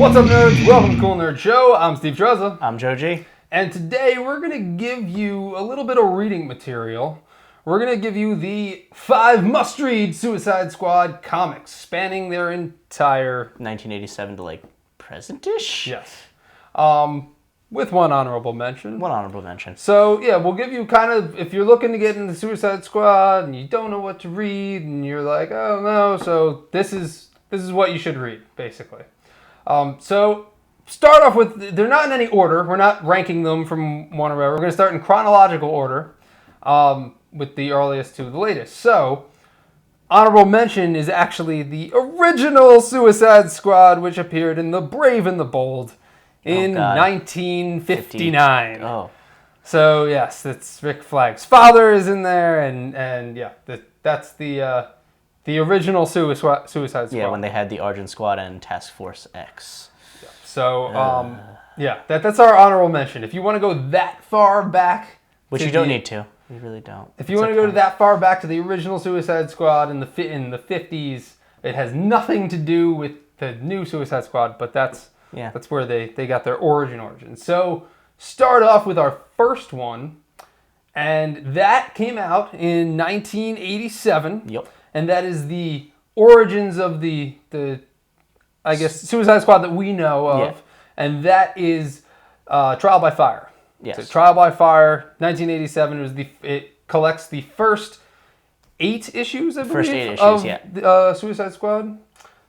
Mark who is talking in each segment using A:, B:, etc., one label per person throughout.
A: What's up, nerds? Welcome to Cool Nerd Show. I'm Steve Trezza.
B: I'm Joe G.
A: And today we're going to give you a little bit of reading material. We're going to give you the 5 must-read Suicide Squad comics spanning their entire...
B: 1987 to, like, present-ish?
A: Yes. With one honorable mention.
B: One honorable mention.
A: So, yeah, we'll give you kind of... If you're looking to get into Suicide Squad and you don't know what to read and you're like, oh, no, so this is what you should read, basically. So... Start off with, they're not in any order. We're not ranking them from one or whatever. We're going to start in chronological order with the earliest to the latest. So, honorable mention is actually the original Suicide Squad, which appeared in The Brave and the Bold in 1959.
B: Oh.
A: So, yes, it's Rick Flag's father is in there, and yeah, that's the original Suicide Squad.
B: Yeah, when they had the Argent Squad and Task Force X.
A: So, yeah, that's our honorable mention. If you want to go that far back...
B: Which you don't need to. You really don't.
A: If you want to go that far back to the original Suicide Squad in the 50s, it has nothing to do with the new Suicide Squad, but that's where they got their origin. So, start off with our first one, and that came out in 1987.
B: Yep.
A: And that is the origins of the I guess, Suicide Squad that we know of, and that is Trial by Fire.
B: Yes.
A: So Trial by Fire, 1987, it collects the first 8 issues, I believe,
B: first 8 issues,
A: of Suicide Squad.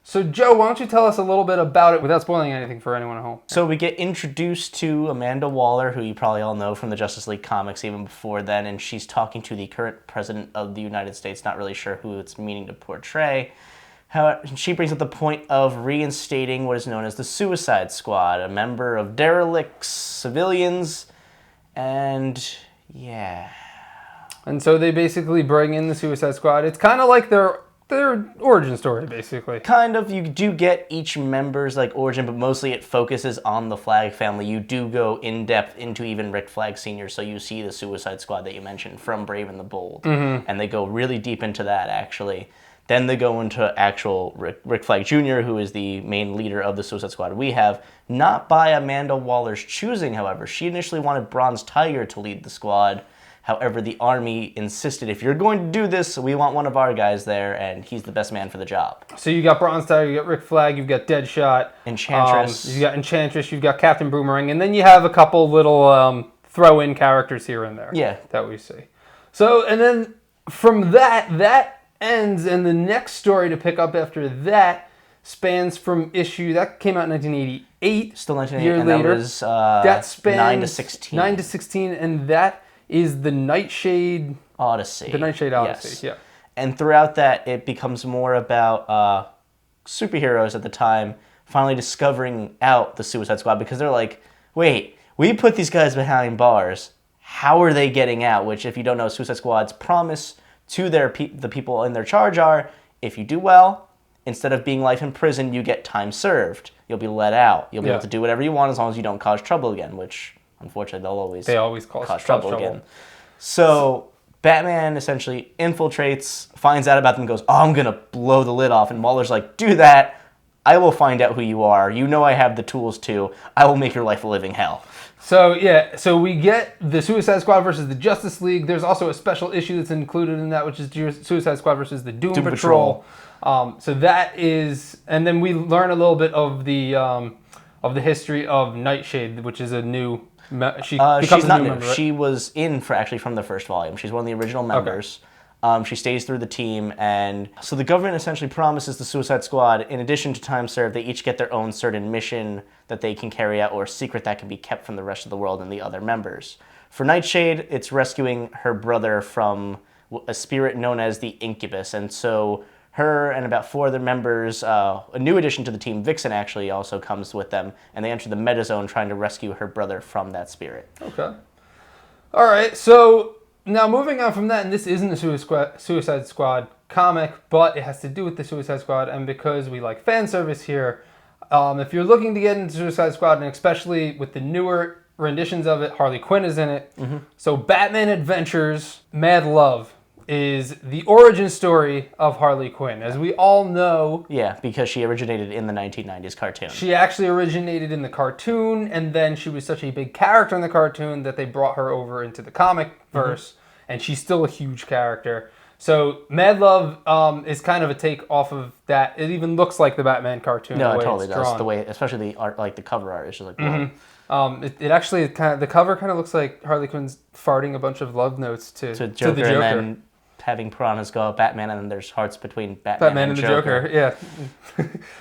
A: So, Joe, why don't you tell us a little bit about it without spoiling anything for anyone at home?
B: So we get introduced to Amanda Waller, who you probably all know from the Justice League comics even before then, and she's talking to the current president of the United States, not really sure who it's meaning to portray. She brings up the point of reinstating what is known as the Suicide Squad, a member of derelicts, civilians, and yeah.
A: And so they basically bring in the Suicide Squad. It's kind of like their origin story, basically.
B: Kind of. You do get each member's like origin, but mostly it focuses on the Flag family. You do go in depth into even Rick Flag Sr., so you see the Suicide Squad that you mentioned from Brave and the Bold, and they go really deep into that, actually. Then they go into actual Rick Flag Jr., who is the main leader of the Suicide Squad we have. Not by Amanda Waller's choosing, however. She initially wanted Bronze Tiger to lead the squad. However, the Army insisted, if you're going to do this, we want one of our guys there, and he's the best man for the job.
A: So you got Bronze Tiger, you got Rick Flag, you've got Deadshot.
B: Enchantress.
A: You got Enchantress, you've got Captain Boomerang, and then you have a couple little throw-in characters here and there.
B: Yeah.
A: That we see. So, and then from that ends, and the next story to pick up after that spans from issue that came out in 1988.
B: Still 1988,
A: year
B: and
A: later.
B: That was
A: that spans
B: 9 to 16.
A: 9 to 16, and that is the Nightshade
B: Odyssey.
A: The Nightshade Odyssey,
B: yes. Yeah. And throughout that, it becomes more about superheroes at the time finally discovering out the Suicide Squad, because they're like, wait, we put these guys behind bars. How are they getting out? Which, if you don't know, Suicide Squad's promise to the people in their charge are, if you do well, instead of being life in prison, you get time served. You'll be let out. You'll be able to do whatever you want as long as you don't cause trouble again, which, unfortunately, they always cause trouble again. So Batman essentially infiltrates, finds out about them, and goes, oh, I'm going to blow the lid off. And Waller's like, do that. I will find out who you are. You know I have the tools to. I will make your life a living hell.
A: So, yeah, so we get the Suicide Squad versus the Justice League. There's also a special issue that's included in that, which is Suicide Squad versus the Doom Patrol. So that is, and then we learn a little bit of the history of Nightshade, which is a new. She becomes a new member. Right?
B: She was in from the first volume. She's one of the original members. Okay. She stays through the team, and so the government essentially promises the Suicide Squad, in addition to time served, they each get their own certain mission that they can carry out, or a secret that can be kept from the rest of the world and the other members. For Nightshade, it's rescuing her brother from a spirit known as the Incubus, and so her and about 4 other members, a new addition to the team, Vixen, actually also comes with them, and they enter the Metazone trying to rescue her brother from that spirit.
A: Okay. All right, so now moving on from that, and this isn't a Suicide Squad comic, but it has to do with the Suicide Squad, and because we like fan service here, if you're looking to get into Suicide Squad, and especially with the newer renditions of it, Harley Quinn is in it. So Batman Adventures, Mad Love is the origin story of Harley Quinn. As we all know,
B: Yeah, because she originated in the 1990s cartoon.
A: she actually originated in the cartoon, and then she was such a big character in the cartoon that they brought her over into the comic verse, and she's still a huge character. So Mad Love is kind of a take off of that. It even looks like the Batman cartoon.
B: No,
A: the
B: it
A: way
B: totally
A: it's
B: does.
A: drawn.
B: The way, especially the art, like the cover art, is just like, whoa.
A: It actually kind of, the cover kind of looks like Harley Quinn's farting a bunch of love notes to
B: To
A: the
B: Joker,
A: Joker.
B: and then having piranhas go at Batman, and then there's hearts between Batman
A: and the Joker. Yeah.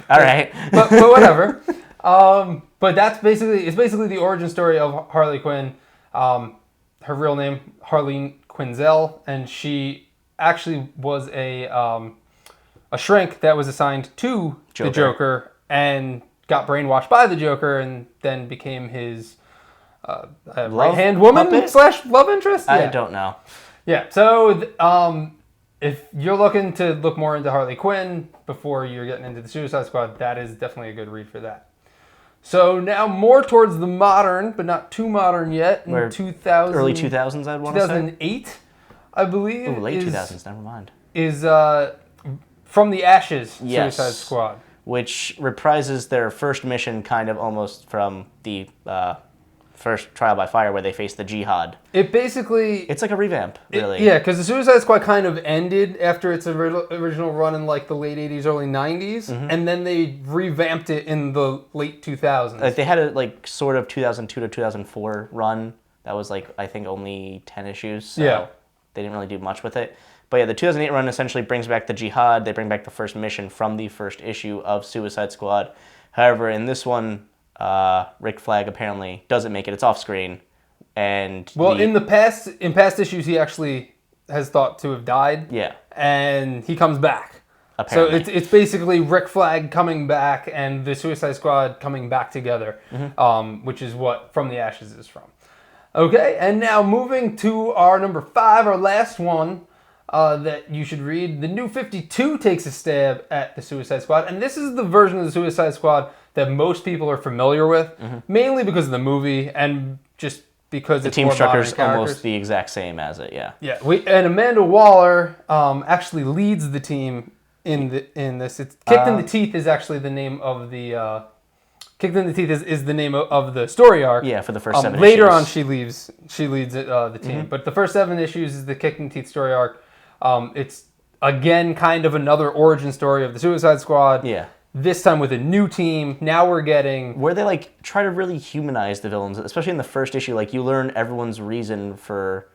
B: All right.
A: but whatever. But that's basically the origin story of Harley Quinn. Her real name, Harleen Quinzel, and she actually was a shrink that was assigned to the Joker and got brainwashed by the Joker, and then became his right-hand woman / love interest.
B: I don't know.
A: Yeah. So if you're looking to look more into Harley Quinn before you're getting into the Suicide Squad, that is definitely a good read for that. So now more towards the modern, but not too modern yet. In 2000,
B: early 2000s, I'd want to say.
A: 2008, I believe.
B: Oh, late 2000s. Never mind.
A: Is From the Ashes Suicide Squad,
B: which reprises their first mission, kind of almost from the first Trial by Fire, where they face the Jihad.
A: It's
B: like a revamp, really.
A: Yeah, because the Suicide Squad kind of ended after its original run in like the late 80s, early 90s, and then they revamped it in the late 2000s.
B: Like they had a sort of 2002 to 2004 run that was I think only 10 issues, so they didn't really do much with it. But yeah, the 2008 run essentially brings back the Jihad. They bring back the first mission from the first issue of Suicide Squad. However, in this one, Rick Flag apparently doesn't make it. It's off screen, and
A: in past issues he actually has thought to have died.
B: Yeah,
A: and he comes back.
B: Apparently.
A: So it's basically Rick Flag coming back and the Suicide Squad coming back together, which is what From the Ashes is from. Okay, and now moving to our number 5, our last one that you should read. The New 52 takes a stab at the Suicide Squad, and this is the version of the Suicide Squad that most people are familiar with, mainly because of the movie and just because
B: the
A: it's
B: team
A: more modern
B: structure's
A: characters.
B: almost the exact same as it. Yeah.
A: Yeah. And Amanda Waller actually leads the team in this. It's Kicked in the Teeth is actually the name of the. Kicked in the Teeth is the name of the story arc.
B: Yeah, for the first 7
A: later
B: issues.
A: on, she leads the team, but the first 7 issues is the Kicked in the Teeth story arc. It's again kind of another origin story of the Suicide Squad.
B: Yeah.
A: This time with a new team. Now we're getting
B: where they try to really humanize the villains, especially in the first issue. You learn everyone's reason for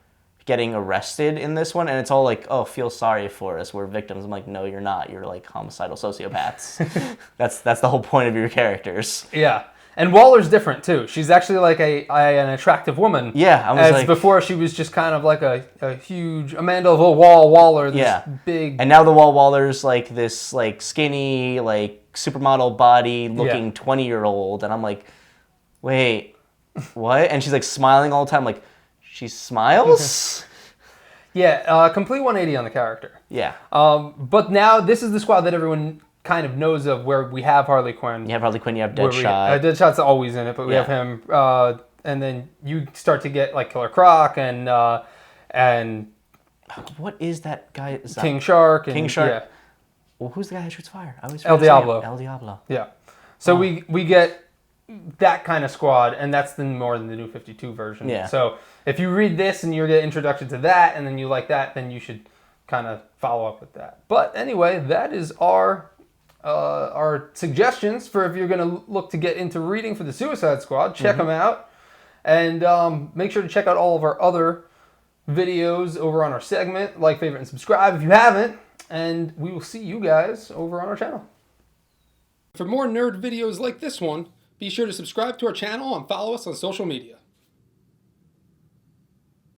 B: getting arrested in this one, and it's all oh, feel sorry for us, we're victims. I'm like, no, you're not. You're homicidal sociopaths. that's the whole point of your characters.
A: Yeah. And Waller's different too. She's actually an attractive woman.
B: Yeah, I was
A: before she was just kind of a huge Amanda Waller, this big.
B: And now the Waller's this skinny supermodel body looking 20-year-old, and I'm like, wait, what? And she's smiling all the time. She smiles.
A: Yeah, complete 180 on the character.
B: Yeah.
A: But now this is the squad that everyone kind of knows of, where we have Harley Quinn.
B: You have Harley Quinn, you have Deadshot.
A: Deadshot's always in it, but we have him. And then you start to get Killer Croc and
B: what is that guy?
A: King Shark.
B: King Shark.
A: Yeah.
B: Well, who's the guy who shoots fire? I always
A: El Diablo.
B: El Diablo.
A: Yeah. So we get that kind of squad, and that's more than the New 52 version.
B: Yeah.
A: So if you read this and you get introduction to that, and then you like that, then you should kind of follow up with that. But anyway, that is our suggestions for if you're going to look to get into reading for the Suicide Squad. Check them out, and make sure to check out all of our other videos over on our segment. Like, favorite, and subscribe if you haven't, and we will see you guys over on our channel. For more nerd videos like this one, be sure to subscribe to our channel and follow us on social media.